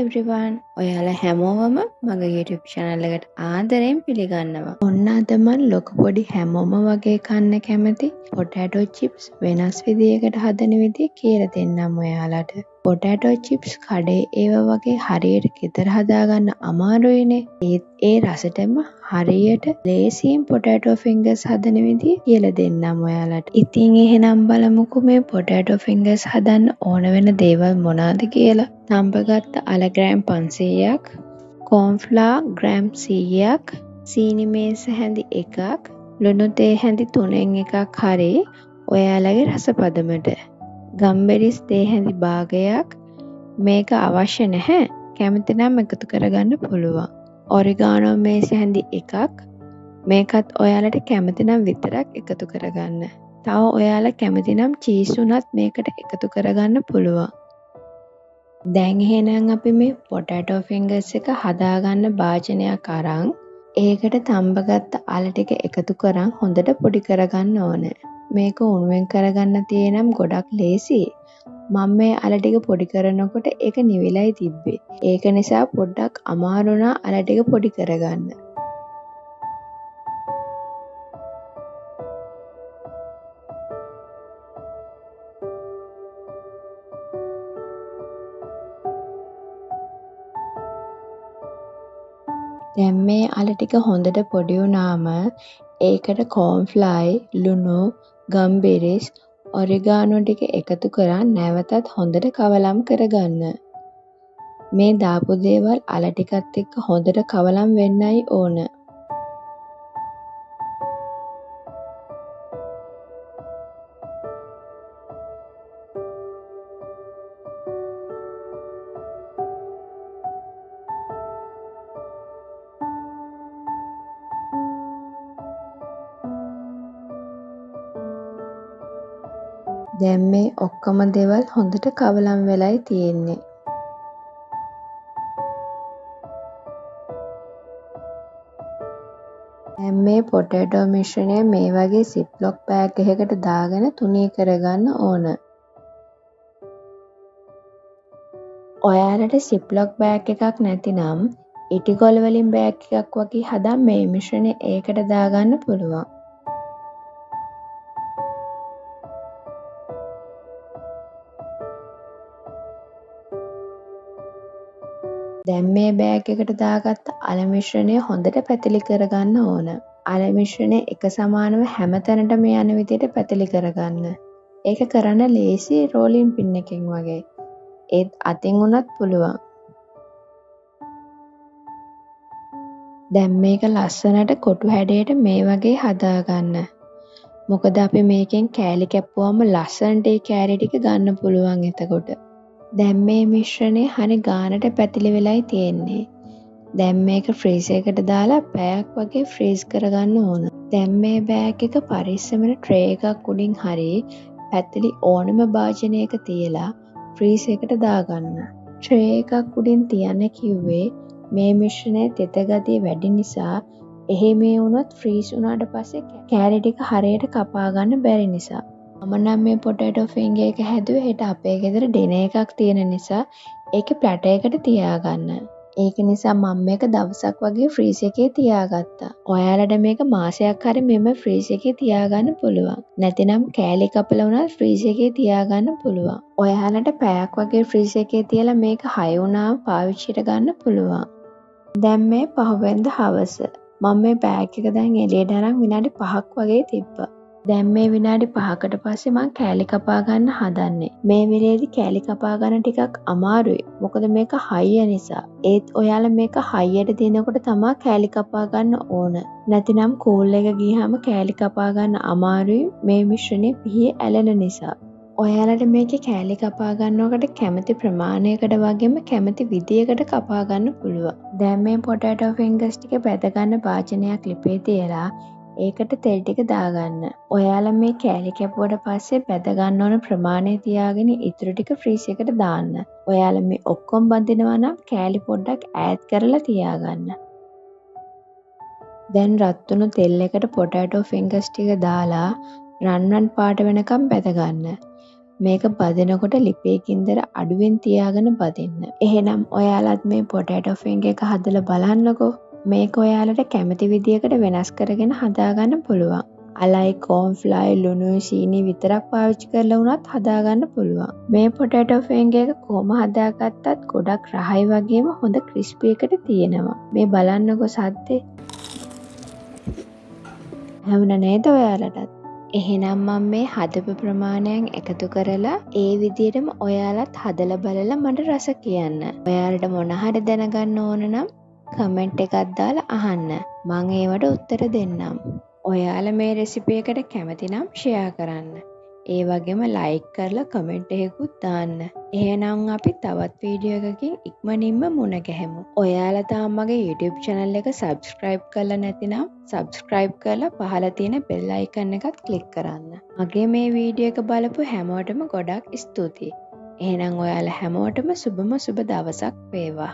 everyone. ඔයාලා හැමෝම මගේ YouTube channel එකට ආදරෙන් පිළිගන්නවා. ඔන්න අද මම ලොකු පොඩි හැමෝම වගේ කන්න කැමති potato chips වෙනස් විදියකට හදන විදිය කියලා දෙන්නම් ඔයාලට. potato chips කඩේ ඒවා වගේ හරියට ගෙදර හදාගන්න අමාරුයිනේ. ඒ රසටම හරියට ලේසියෙන් potato fingers හදන විදිය කියලා දෙන්නම් ඔයාලට. ඉතින් එහෙනම් බලමුකෝ මේ potato fingers හදන්න ඕන වෙන දේවල් මොනවාද කියලා. තඹගත්ත අල ග්‍රෑම් 500ක්, කෝන්ෆ්ලවර් ග්‍රෑම් 100ක්, සීනි මේස හැඳි 1ක්, ලුණු තේ හැඳි 3න් එකක් හරි ඔයාලගේ රස පදමට. ගම්බෙරිස් තේ හැඳි භාගයක්. මේක අවශ්‍ය නැහැ. කැමති නම් එකතු කරගන්න පුළුවන්. ඔරිගානෝ මේස හැඳි 1ක්. මේකත් ඔයාලට කැමති නම් විතරක් එකතු කරගන්න. තව ඔයාලා කැමති නම් චීස් උනත් මේකට එකතු කරගන්න පුළුවන්. දැන් එහෙනම් අපි මේ potato fingers එක හදාගන්න භාජනයක් අරන් ඒකට තඹගත්ත අල ටික එකතු කරන් හොඳට පොඩි කරගන්න ඕන. මේක උණුවෙන් කරගන්න තියෙනම් ගොඩක් ලේසි. මම මේ අල ටික පොඩි කරනකොට ඒක නිවිලයි තිබ්බේ. ඒක නිසා පොඩ්ඩක් අමාරු වුණා අල ටික පොඩි කරගන්න. දැන් මේ අල ටික හොඳට පොඩි වුණාම ඒකට කෝන්ෆ්ලවර්, ලුණු, ගම්බෙරිස්, ඔරිගානෝ ටික එකතු කරන් නැවතත් හොඳට කවලම් කරගන්න. මේ දාපු දේවල් අල ටිකත් එක්ක හොඳට කවලම් වෙන්නයි ඕන. දැන් මේ ඔක්කොම දේවල් හොඳට කවලම් වෙලයි තියෙන්නේ. දැන් මේ පොටේටෝ මිශ්‍රණය මේ වගේ සිප්ලොක් බෑග් එකකට දාගෙන තුනී කරගන්න ඕන. ඔයාලට සිප්ලොක් බෑග් එකක් නැතිනම් ඉටිකොල වලින් බෑග් එකක් වගේ හදන් මේ මිශ්‍රණය ඒකට දාගන්න පුළුවන්. දැන් මේ බෑග් එකට දාගත්ත අල මිශ්‍රණය හොඳට පැතිලි කරගන්න ඕන. අල මිශ්‍රණය එක සමානව හැම තැනටම යන විදිහට පැතිලි කරගන්න. ඒක කරන්න ලේසි රෝලින් පින් එකෙන් වගේ. ඒත් අතින් උනත් පුළුවන්. දැන් මේක ලස්සනට කොටු හැඩයට මේ වගේ හදාගන්න. මොකද අපි මේකෙන් කෑලි කැපුවම ලස්සනට ඒ කෑලි ටික ගන්න පුළුවන් එතකොට. දැන් මේ මිශ්‍රණය හරි ගානට පැතිලි වෙලයි තියෙන්නේ. දැන් මේක ෆ්‍රීසර් එකට දාලා පැයක් වගේ ෆ්‍රීස් කරගන්න ඕන. දැන් මේ බෑග් එක පරිස්සමෙන් ට්‍රේ එකක් උඩින් හරි පැතිලි ඕනම භාජනයක තියලා ෆ්‍රීසර් එකට දාගන්න. ට්‍රේ එකක් උඩින් තියන්න කිව්වේ මේ මිශ්‍රණයේ තෙත ගතිය වැඩි නිසා එහෙම වුණොත් ෆ්‍රීස් වුණාට පස්සේ කෑලි ටික හරියට කපා ගන්න බැරි නිසා. මම නම් මේ potato finger එක හැදුවේ හෙට අපේ ගෙදර ඩිනර් එකක් තියෙන නිසා ඒක ප්ලැටර් එකට තියාගන්න. ඒක නිසා මම මේක දවසක් වගේ ෆ්‍රීස් එකේ තියාගත්තා. ඔයාලට මේක මාසයක් හරි මෙම ෆ්‍රීස් එකේ තියාගන්න පුළුවන්. නැතිනම් කෑලි කපලා උනත් ෆ්‍රීස් එකේ තියාගන්න පුළුවන්. ඔයාලට පැයක් වගේ ෆ්‍රීස් එකේ තියලා මේක 6 වුණාම පාවිච්චිට ගන්න පුළුවන්. දැන් මේ පහුවෙන්ද හවස. මම මේ බෑග් එක දැන් එළියට අරන් විනාඩි 5ක් වගේ තිබ්බා. දැන් මේ විනාඩි 5කට පස්සේ මම කෑලි කපා ගන්න හදන්නේ. මේ වෙලේදී කෑලි කපා ගන්න ටිකක් අමාරුයි. මොකද මේක හයිය නිසා. ඒත් ඔයාලා මේක හයියට දිනනකොට තමයි කෑලි කපා ගන්න ඕන. නැතිනම් කූල් එක ගියාම කෑලි කපා ගන්න අමාරුයි මේ මිශ්‍රණය පිහිය ඇලෙන නිසා. ඔයාලට මේකේ කෑලි කපා ගන්නකොට කැමති ප්‍රමාණයකට වගේම කැමති විදියකට කපා ගන්න පුළුවන්. දැන් මේ potato fingers ටික බැද ගන්න භාජනයක් ලිපේ තියලා ඒකට තෙල් ටික දාගන්න. ඔයාලා මේ කෑලි කැපුවට පස්සේ බැද ගන්න ඕන ප්‍රමාණය තියාගෙන ඉතුරු ටික ෆ්‍රීස් එකට දාන්න. ඔයාලා මේ ඔක්කොම බඳිනවා නම් කෑලි පොඩ්ඩක් ඈඩ් කරලා තියාගන්න. දැන් රත් වුණු තෙල් එකට potato fingers ටික දාලා රන්වන් පාට වෙනකම් බැද ගන්න. මේක බදිනකොට ලිපේ ගින්දර අඩුවෙන් තියාගෙන බදින්න. එහෙනම් ඔයාලත් මේ පොටේටෝ ෆින්ගර් එක හදලා බලන්නකෝ. මේක ඔයාලට කැමති විදියකට වෙනස් කරගෙන හදාගන්න පුළුවන්. අලයි කෝන්ෆ්ලයි ලුණුයි සීනි විතරක් පාවිච්චි කරලා වුණත් හදාගන්න පුළුවන්. මේ පොටේටෝ ෆින්ගර් එක කොහොම හදාගත්තත් ගොඩක් රහයි වගේම හොඳ ක්‍රිස්පි එකට තියෙනවා. මේ බලන්නකෝ සද්දේ. හැවුණ නේද ඔයාලටත්? එහෙනම් මම මේ හදපු ප්‍රමාණයන් එකතු කරලා ඒ විදිහටම ඔයාලත් හදලා බලලා මට රස කියන්න. ඔයාලට මොන හරි දැනගන්න ඕන නම් කමෙන්ට් එකක් දාලා අහන්න. මම ඒවට උත්තර දෙන්නම්. ඔයාලා මේ රෙසිපි එකට කැමති නම් ෂෙයා කරන්න. ඒ වගේම ලයික් කරලා කමෙන්ට් එකකුත් දාන්න. එහෙනම් අපි තවත් වීඩියෝ එකකින් ඉක්මනින්ම මුණ ගැහෙමු. ඔයාලා තාම මගේ YouTube channel එක subscribe කරලා නැතිනම් subscribe කරලා පහළ තියෙන bell icon එකත් click කරන්න. මගේ මේ වීඩියෝ එක බලපු හැමෝටම ගොඩක් ස්තුතියි. එහෙනම් ඔයාලා හැමෝටම සුබම සුබ දවසක් වේවා.